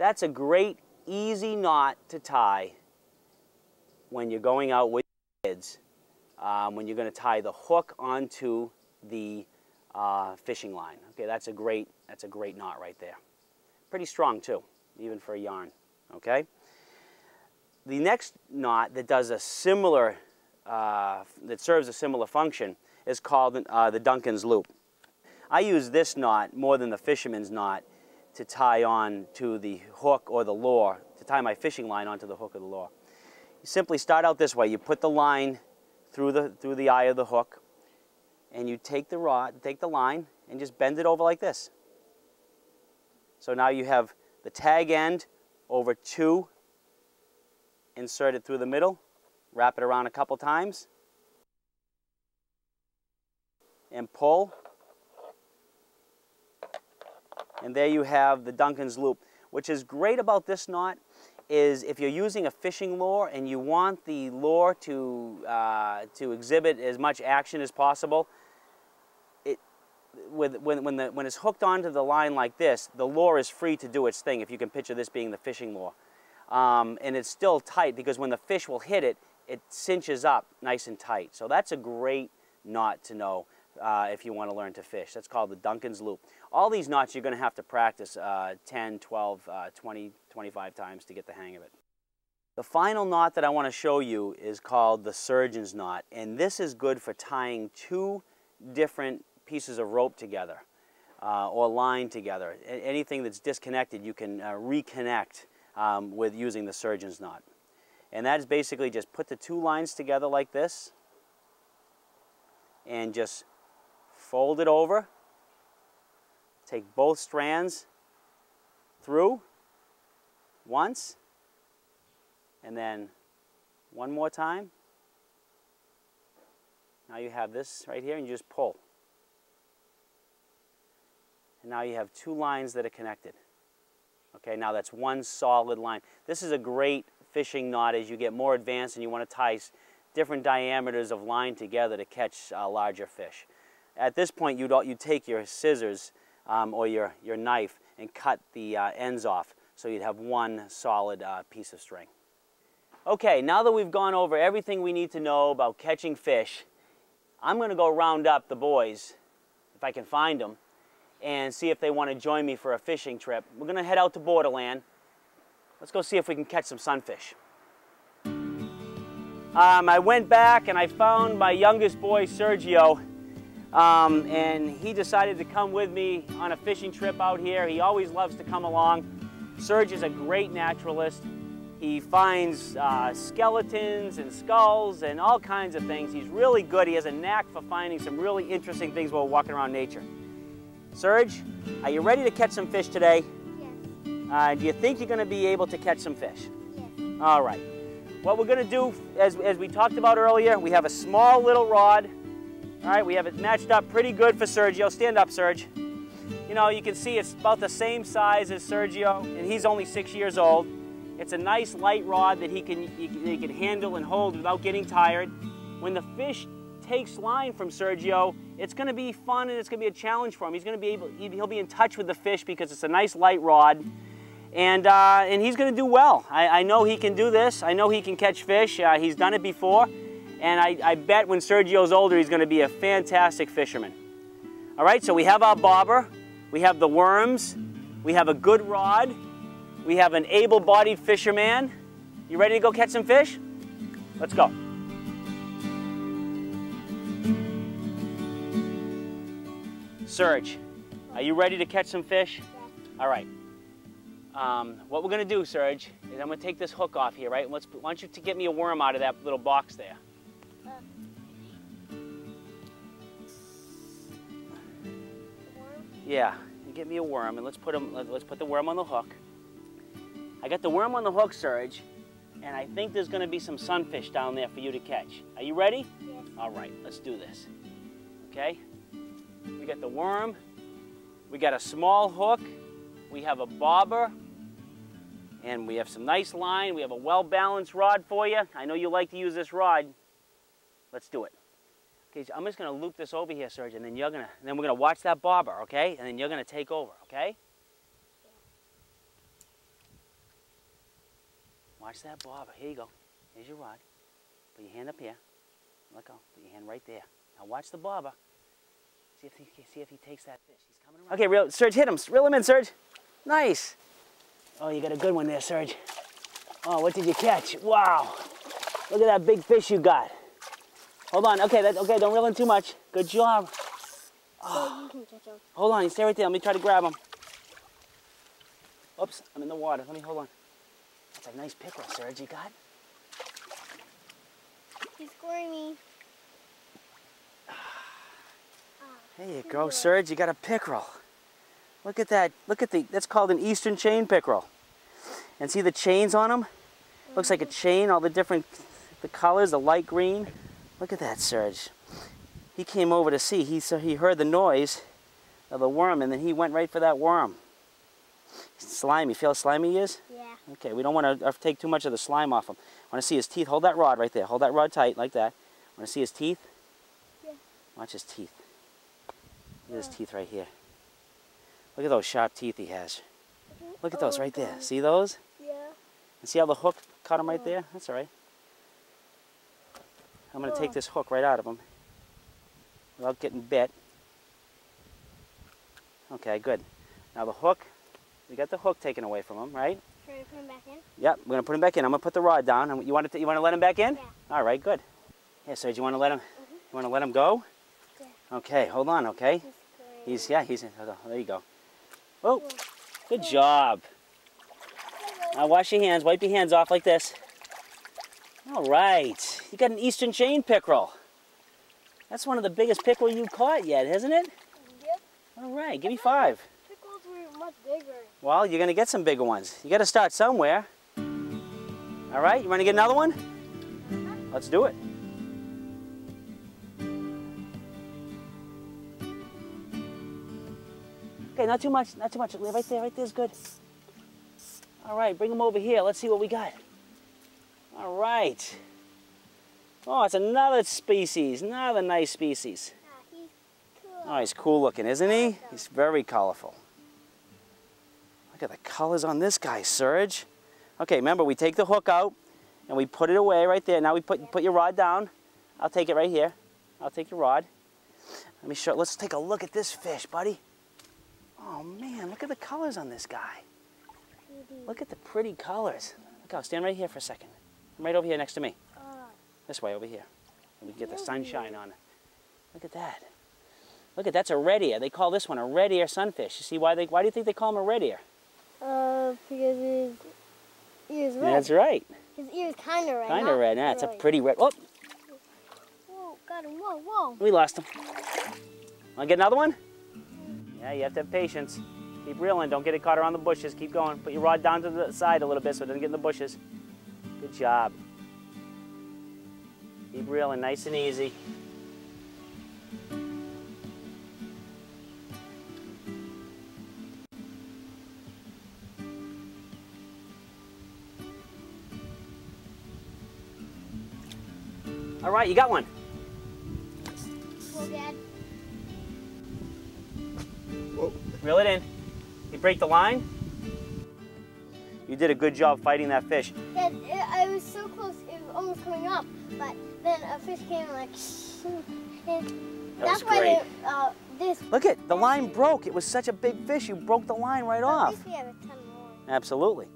That's a great, easy knot to tie when you're going out with your kids, when you're going to tie the hook onto the fishing line. Okay, that's a great knot right there. Pretty strong too, even for a yarn. Okay. The next knot that does a similar, that serves a similar function is called the Duncan's loop. I use this knot more than the fisherman's knot to tie on to the hook or the lure, to tie my fishing line onto the hook or the lure. You simply start out this way. You put the line through the eye of the hook, and you take the line, and just bend it over like this. So now you have the tag end over 2, insert it through the middle, wrap it around a couple times, and pull. And there you have the Duncan's loop. Which is great about this knot is if you're using a fishing lure and you want the lure to exhibit as much action as possible, when it's hooked onto the line like this, the lure is free to do its thing, if you can picture this being the fishing lure. And it's still tight because when the fish will hit it, it cinches up nice and tight. So that's a great knot to know if you want to learn to fish. That's called the Duncan's loop. All these knots you're going to have to practice 10, 12, 20, 25 times to get the hang of it. The final knot that I want to show you is called the surgeon's knot, and this is good for tying 2 different pieces of rope together or line together. Anything that's disconnected you can reconnect with using the surgeon's knot. And that is basically just put the 2 lines together like this and just fold it over, take both strands through once, and then one more time. Now you have this right here, and you just pull. And now you have 2 lines that are connected. Okay, now that's one solid line. This is a great fishing knot as you get more advanced and you want to tie different diameters of line together to catch larger fish. At this point, you'd take your scissors or your knife and cut the ends off so you'd have one solid piece of string. Okay, now that we've gone over everything we need to know about catching fish, I'm going to go round up the boys, if I can find them, and see if they want to join me for a fishing trip. We're going to head out to Borderland. Let's go see if we can catch some sunfish. I went back and I found my youngest boy, Sergio, and he decided to come with me on a fishing trip out here. He always loves to come along. Serge is a great naturalist. He finds skeletons and skulls and all kinds of things. He's really good. He has a knack for finding some really interesting things while walking around nature. Serge, are you ready to catch some fish today? Yes. Do you think you're going to be able to catch some fish? Yes. All right. What we're going to do, as we talked about earlier, we have a small little rod. All right, we have it matched up pretty good for Sergio. Stand up, Serge. You know, you can see it's about the same size as Sergio, and he's only 6 years old. It's a nice light rod that he can handle and hold without getting tired. When the fish takes line from Sergio, it's going to be fun and it's going to be a challenge for him. He's going to be he'll be in touch with the fish because it's a nice light rod, and he's going to do well. I know he can do this. I know he can catch fish. He's done it before, and I bet when Sergio's older, he's going to be a fantastic fisherman. All right, so we have our bobber, we have the worms, we have a good rod, we have an able-bodied fisherman. You ready to go catch some fish? Let's go. Serge, are you ready to catch some fish? Yeah. All right. What we're going to do, Serge, is I'm going to take this hook off here, right? Why don't you get me a worm out of that little box there? Yeah, you get me a worm, and let's put the worm on the hook. I got the worm on the hook, Serge, and I think there's going to be some sunfish down there for you to catch. Are you ready? Yes. All right, let's do this. Okay? We got the worm, we got a small hook, we have a bobber, and we have some nice line. We have a well-balanced rod for you. I know you like to use this rod. Let's do it. Okay, so I'm just going to loop this over here, Serge, and then we're going to watch that bobber, okay? And then you're going to take over, okay? Watch that bobber. Here you go. Here's your rod. Put your hand up here. Let go. Put your hand right there. Now watch the bobber. See if he takes that fish. He's coming around. Okay, Serge, hit him. Reel him in, Serge. Nice. Oh, you got a good one there, Serge. Oh, what did you catch? Wow. Look at that big fish you got. Hold on. Okay, okay, don't reel in too much. Good job. Oh. You can catch him. Hold on, you stay right there. Let me try to grab him. Oops, I'm in the water. Let me hold on. That's a nice pickerel, Serge, you got? He's scoring me. There you go, Serge. You got a pickerel. Look at that. That's called an eastern chain pickerel. And see the chains on them? Looks like a chain, all the different, the colors, the light green. Look at that, Serge. He came over to see. He heard the noise of the worm, and then he went right for that worm. Slimy. Feel how slimy he is? Yeah. Okay, we don't want to take too much of the slime off him. I want to see his teeth. Hold that rod right there. Hold that rod tight, like that. Want to see his teeth? Yeah. Watch his teeth. Look at his teeth right here. Look at those sharp teeth he has. Look at those right there. See those? Yeah. And see how the hook caught him right there? That's all right. I'm going to take this hook right out of him without getting bit. Okay, good. Now the hook, we got the hook taken away from him, right? Should I put him back in? Yep, we're going to put him back in. I'm going to put the rod down. You want to let him back in? Yeah. All right, good. Yeah, so do you want to let him? You want to let him go? Yeah. Okay, hold on. Okay. He's there you go. Oh, good job. Now wash your hands. Wipe your hands off like this. All right. You got an eastern chain pickerel. That's one of the biggest pickerel you caught yet, isn't it? Yep. All right. Give me 5. Pickles were much bigger. Well, you're going to get some bigger ones. You got to start somewhere. All right. You want to get another one? Let's do it. Okay, not too much, not too much. Right there's good. All right, bring them over here. Let's see what we got. All right. Oh, it's another species, another nice species. He's cool. Oh, he's cool looking, isn't he? He's very colorful. Look at the colors on this guy, Serge. Okay, remember, we take the hook out and we put it away right there. Now we put your rod down. I'll take it right here. I'll take your rod. Let me show, let's take a look at this fish, buddy. Oh man, look at the colors on this guy. Look at the pretty colors. Look, I'll stand right here for a second. I'm right over here next to me. This way, over here. And we can get the sunshine on it. Look at that. Look at that's a red ear. They call this one a red ear sunfish. You see why do you think they call him a red ear? Because his ear's red. That's right. His ear's kind of red. Kind of red. Yeah, it's a pretty red. Oh! Whoa, got him. Whoa, whoa. We lost him. Want to get another one? Yeah, you have to have patience. Keep reeling. Don't get it caught around the bushes. Keep going. Put your rod down to the side a little bit so it doesn't get in the bushes. Good job. Keep reeling, nice and easy. All right, you got one. Whoa, Dad. Whoa. Reel it in. You break the line? You did a good job fighting that fish. Yeah, I was so close, it was almost coming up, but then a fish came and that's why this. Look it, the line broke. It was such a big fish, you broke the line right off. At least we have a ton more. Absolutely.